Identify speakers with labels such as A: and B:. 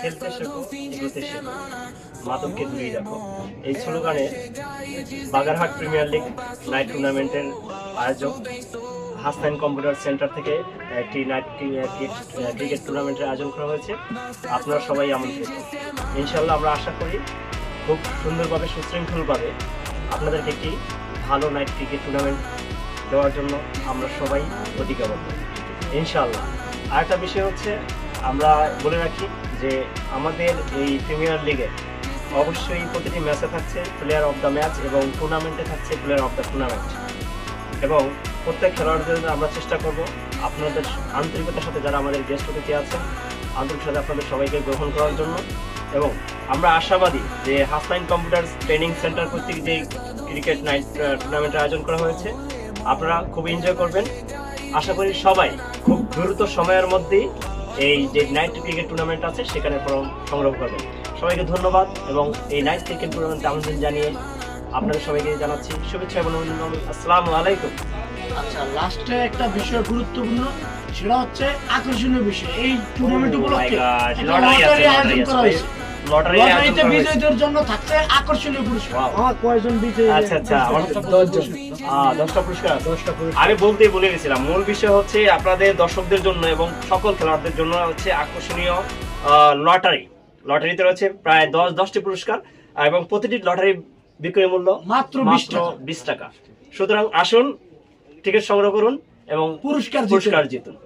A: খেলতে শেখো, এগোতে শেখো, মাদককে দূরিয়ে রাখো, এই স্লোগানে বাগেরহাট প্রিমিয়ার লিগ নাইট টুর্নামেন্টের আয়োজক হাসান কম্পিউটার সেন্টার থেকে একটি নাইট ক্রিকেট টুর্নামেন্টের আয়োজন করা হয়েছে। আপনারা সবাই আমন্ত্রিত। ইনশাল্লাহ আমরা আশা করি খুব সুন্দরভাবে সুশৃঙ্খলভাবে আপনাদেরকে একটি ভালো নাইট ক্রিকেট টুর্নামেন্ট দেওয়ার জন্য আমরা সবাই প্রতিজ্ঞাবদ্ধ ইনশাল্লাহ। আরেকটা বিষয় হচ্ছে, আমরা বলে রাখি যে আমাদের এই প্রিমিয়ার লিগে অবশ্যই প্রতিটি ম্যাচে থাকছে প্লেয়ার অফ দ্য ম্যাচ এবং টুর্নামেন্টে থাকছে প্লেয়ার অফ দ্য টুর্নামেন্ট, এবং প্রত্যেক খেলোয়াড়দের জন্য আমরা চেষ্টা করব আপনাদের আন্তরিকতার সাথে, যারা আমাদের গেস্ট অতিথি আছেন আন্তরিক সাথে আপনাদের সবাইকে গ্রহণ করার জন্য। এবং আমরা আশাবাদী যে হাসনাইন কম্পিউটার ট্রেনিং সেন্টার কর্তৃক যে ক্রিকেট নাইট টুর্নামেন্টের আয়োজন করা হয়েছে আপনারা খুব এনজয় করবেন। আশা করি সবাই খুব দ্রুত সময়ের মধ্যেই এই যে নাইট ক্রিকেট টুর্নামেন্ট আছে সেখানে ফর্ম সংগ্রহ করবেন। সবাইকে ধন্যবাদ এবং এই নাইট ক্রিকেট টুর্নামেন্টে আমন্ত্রণ জানিয়ে আপনাদের সবাইকে জানাচ্ছি শুভেচ্ছা এবং অভিনন্দন। আসসালামু আলাইকুম।
B: আচ্ছা, লাস্টে একটা বিষয় গুরুত্বপূর্ণ, সেটা হচ্ছে আকর্ষণীয় বিষয়। এই টুর্নামেন্ট উপলক্ষে লটারি আয়োজন করা হয়েছে। লটারিতে বিজয়ীদের জন্য থাকছে আকর্ষণীয় পুরস্কার।
C: আমার কয়জন বিজয়ী?
A: আচ্ছা আচ্ছা, আমার
C: 10 জন।
A: 10টা পুরস্কার। আমি বলতেই ভুলে গেছিলাম, মূল বিষয় হচ্ছে আপনাদের দর্শকদের জন্য এবং সকল খেলোয়াড়দের জন্য হচ্ছে আকর্ষণীয় লটারিতে রয়েছে প্রায় 10টি পুরস্কার এবং প্রতিটি লটারি বিক্রয় মূল্য
B: মাত্র
A: 20 টাকা। সুতরাং আসুন, টিকিট সংগ্রহ করুন এবং পুরস্কার জিতুন।